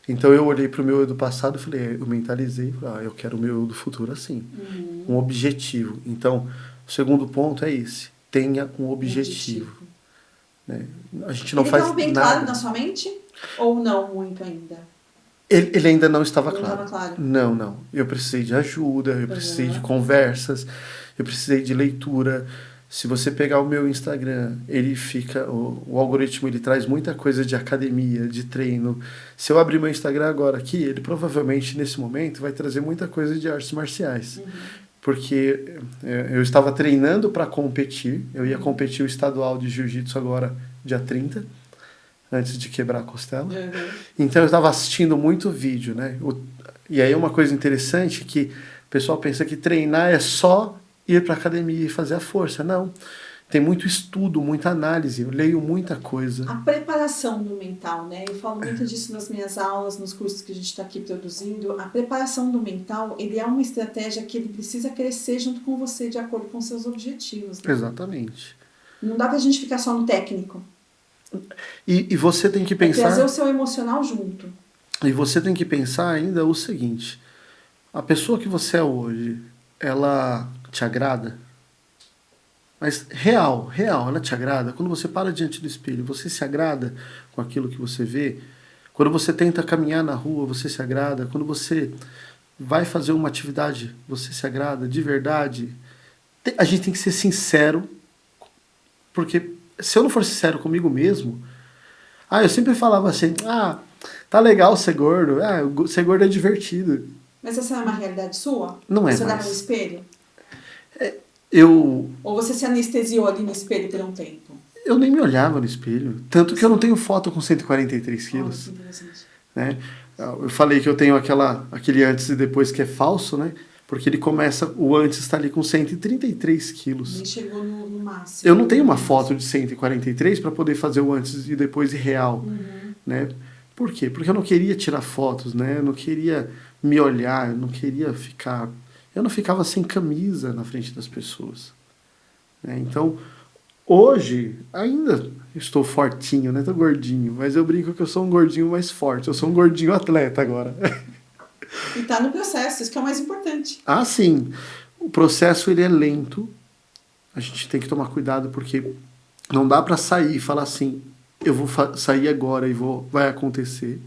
Speaker 2: Então eu olhei para o meu eu do passado e falei, eu mentalizei, eu quero o meu eu do futuro assim, um objetivo. Então, o segundo ponto é esse, tenha um objetivo. Né? A gente não faz nada.
Speaker 1: Ele estava bem claro na sua mente? Ou não muito ainda?
Speaker 2: Ele ainda não estava
Speaker 1: claro.
Speaker 2: Não
Speaker 1: estava claro.
Speaker 2: Não. Eu precisei de ajuda, eu precisei de conversas, eu precisei de leitura. Se você pegar o meu Instagram, ele fica. O algoritmo ele traz muita coisa de academia, de treino. Se eu abrir meu Instagram agora aqui, ele provavelmente nesse momento vai trazer muita coisa de artes marciais. Porque eu estava treinando para competir, eu ia competir o estadual de jiu-jitsu agora, dia 30, antes de quebrar a costela. Então eu estava assistindo muito vídeo, né? E aí uma coisa interessante que o pessoal pensa que treinar é só ir para academia e fazer a força. Não. Tem muito estudo, muita análise, eu leio muita coisa.
Speaker 1: A preparação do mental, né? Eu falo muito disso nas minhas aulas, nos cursos que a gente está aqui produzindo. A preparação do mental, ele é uma estratégia que ele precisa crescer junto com você, de acordo com seus objetivos. Né?
Speaker 2: Exatamente.
Speaker 1: Não dá pra gente ficar só no técnico.
Speaker 2: E você tem que pensar...
Speaker 1: trazer o seu emocional junto.
Speaker 2: E você tem que pensar ainda o seguinte, a pessoa que você é hoje, ela te agrada? Mas real, ela te agrada? Quando você para diante do espelho, você se agrada com aquilo que você vê? Quando você tenta caminhar na rua, você se agrada? Quando você vai fazer uma atividade, você se agrada de verdade? A gente tem que ser sincero, porque se eu não for sincero comigo mesmo... eu sempre falava assim, tá legal ser gordo, ser gordo é divertido.
Speaker 1: Mas essa é uma realidade sua?
Speaker 2: Não é
Speaker 1: Você
Speaker 2: mais.
Speaker 1: dava no espelho?
Speaker 2: Ou
Speaker 1: você se anestesiou ali no espelho por um tempo?
Speaker 2: Eu nem me olhava no espelho. Tanto que eu não tenho foto com 143 quilos.
Speaker 1: Que interessante.
Speaker 2: Né? Eu falei que eu tenho aquele antes e depois que é falso, né? Porque ele começa, o antes está ali com 133 quilos.
Speaker 1: Nem chegou no máximo.
Speaker 2: Eu não tenho uma foto de 143 para poder fazer o antes e depois real. Né? Por quê? Porque eu não queria tirar fotos, né? Eu não queria me olhar, eu não queria ficar... Eu não ficava sem camisa na frente das pessoas. Né? Então, hoje, ainda estou fortinho, né? Estou gordinho, mas eu brinco que eu sou um gordinho mais forte. Eu sou um gordinho atleta agora.
Speaker 1: E tá no processo, isso que é o mais importante.
Speaker 2: Sim. O processo, ele é lento. A gente tem que tomar cuidado, porque não dá para sair e falar assim, eu vou sair agora e vai acontecer.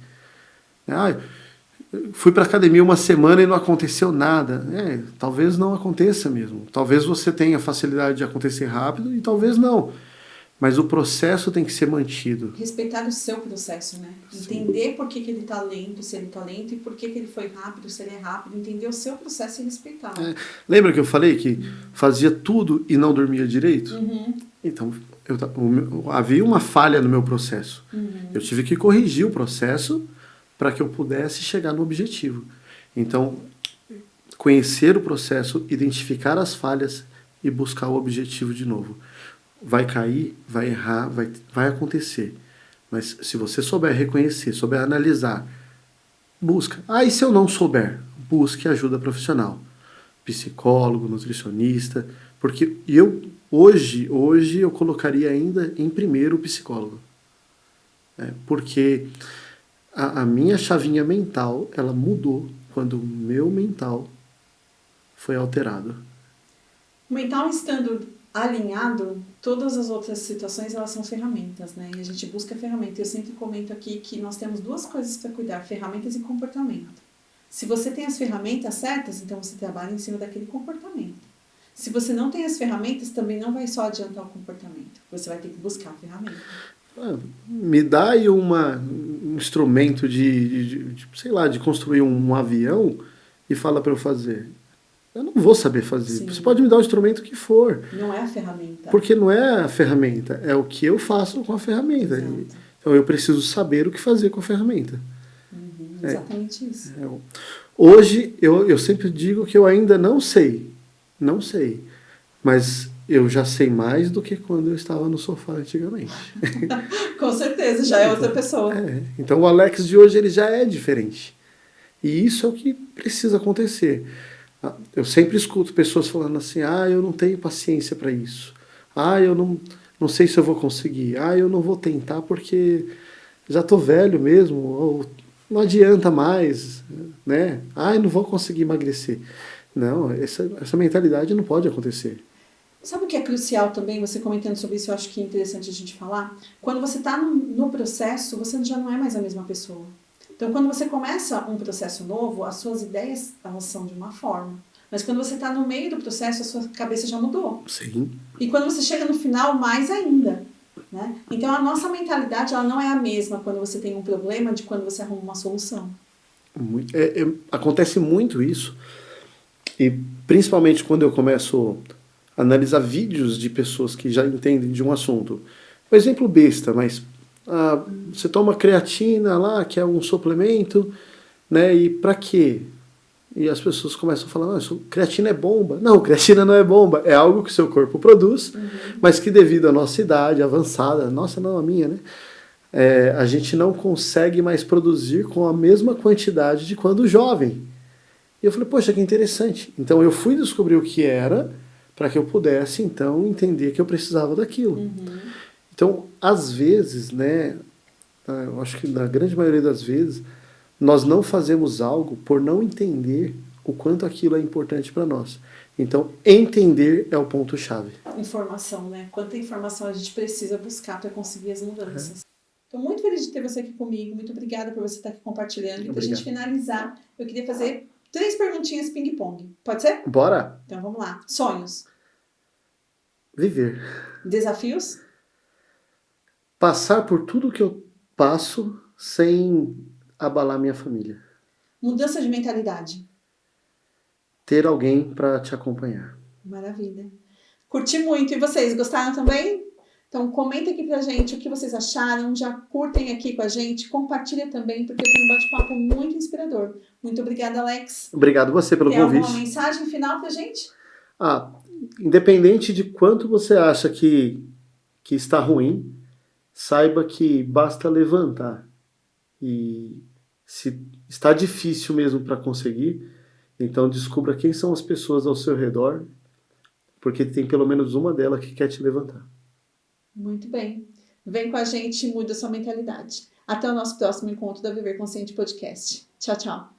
Speaker 2: Fui para academia uma semana e não aconteceu nada. Talvez não aconteça mesmo. Talvez você tenha facilidade de acontecer rápido e talvez não. Mas o processo tem que ser mantido.
Speaker 1: Respeitar o seu processo, né? Entender por que ele está lento, se ele está lento, e por que ele foi rápido, se ele é rápido. Entender o seu processo e respeitar.
Speaker 2: Lembra que eu falei que fazia tudo e não dormia direito? Então, havia uma falha no meu processo. Eu tive que corrigir o processo para que eu pudesse chegar no objetivo. Então, conhecer o processo, identificar as falhas e buscar o objetivo de novo. Vai cair, vai errar, vai acontecer. Mas se você souber reconhecer, souber analisar, busca. E se eu não souber? Busque ajuda profissional. Psicólogo, nutricionista. Porque hoje eu colocaria ainda em primeiro o psicólogo. Porque... A minha chavinha mental, ela mudou quando o meu mental foi alterado.
Speaker 1: O mental estando alinhado, todas as outras situações, elas são ferramentas, né? E a gente busca ferramenta. Eu sempre comento aqui que nós temos duas coisas para cuidar, ferramentas e comportamento. Se você tem as ferramentas certas, então você trabalha em cima daquele comportamento. Se você não tem as ferramentas, também não vai só adiantar o comportamento. Você vai ter que buscar a ferramenta.
Speaker 2: Me dá aí um instrumento sei lá, de construir um avião e fala para eu fazer. Eu não vou saber fazer. Sim. Você pode me dar o instrumento que for.
Speaker 1: Não é a ferramenta.
Speaker 2: Porque não é a ferramenta, é o que eu faço com a ferramenta. Exato. Então eu preciso saber o que fazer com a ferramenta.
Speaker 1: Exatamente isso.
Speaker 2: Hoje, eu sempre digo que eu ainda não sei. Não sei. Mas... eu já sei mais do que quando eu estava no sofá antigamente.
Speaker 1: Com certeza, já é outra pessoa.
Speaker 2: Então o Alex de hoje ele já é diferente. E isso é o que precisa acontecer. Eu sempre escuto pessoas falando assim, eu não tenho paciência para isso. Eu não sei se eu vou conseguir. Eu não vou tentar porque já estou velho mesmo, ou não adianta mais, né? Eu não vou conseguir emagrecer. Não, essa mentalidade não pode acontecer.
Speaker 1: Sabe o que é crucial também, você comentando sobre isso, eu acho que é interessante a gente falar? Quando você está no processo, você já não é mais a mesma pessoa. Então, quando você começa um processo novo, as suas ideias, elas são de uma forma. Mas quando você está no meio do processo, a sua cabeça já mudou.
Speaker 2: Sim.
Speaker 1: E quando você chega no final, mais ainda. Né? Então, a nossa mentalidade ela não é a mesma quando você tem um problema de quando você arruma uma solução.
Speaker 2: Acontece muito isso. E principalmente quando eu começo a analisar vídeos de pessoas que já entendem de um assunto. Um exemplo besta, mas você toma creatina lá, que é um suplemento, né? E pra quê? E as pessoas começam a falar, não, creatina é bomba. Não, creatina não é bomba. É algo que o seu corpo produz, mas que devido à nossa idade avançada, nossa não, a minha, né? A gente não consegue mais produzir com a mesma quantidade de quando jovem. E eu falei, poxa, que interessante. Então eu fui descobrir o que era para que eu pudesse, então, entender que eu precisava daquilo. Então, às vezes, né, eu acho que na grande maioria das vezes, nós não fazemos algo por não entender o quanto aquilo é importante para nós. Então, entender é o ponto-chave.
Speaker 1: Informação, né? Quanta informação a gente precisa buscar para conseguir as mudanças. Estou muito feliz de ter você aqui comigo. Muito obrigada por você estar aqui compartilhando. E para a gente finalizar, eu queria fazer 3 perguntinhas ping-pong. Pode ser?
Speaker 2: Bora!
Speaker 1: Então vamos lá. Sonhos.
Speaker 2: Viver.
Speaker 1: Desafios.
Speaker 2: Passar por tudo que eu passo sem abalar minha família.
Speaker 1: Mudança de mentalidade.
Speaker 2: Ter alguém para te acompanhar.
Speaker 1: Maravilha. Curti muito. E vocês, gostaram também? Então comenta aqui pra gente o que vocês acharam. Já curtem aqui com a gente. Compartilha também, porque foi um bate-papo muito inspirador. Muito obrigada, Alex.
Speaker 2: Obrigado você pelo convite.
Speaker 1: Tem alguma mensagem final pra gente?
Speaker 2: Independente de quanto você acha que está ruim, saiba que basta levantar. E se está difícil mesmo para conseguir, então descubra quem são as pessoas ao seu redor, porque tem pelo menos uma delas que quer te levantar.
Speaker 1: Muito bem. Vem com a gente e muda a sua mentalidade. Até o nosso próximo encontro da Viver Consciente Podcast. Tchau, tchau.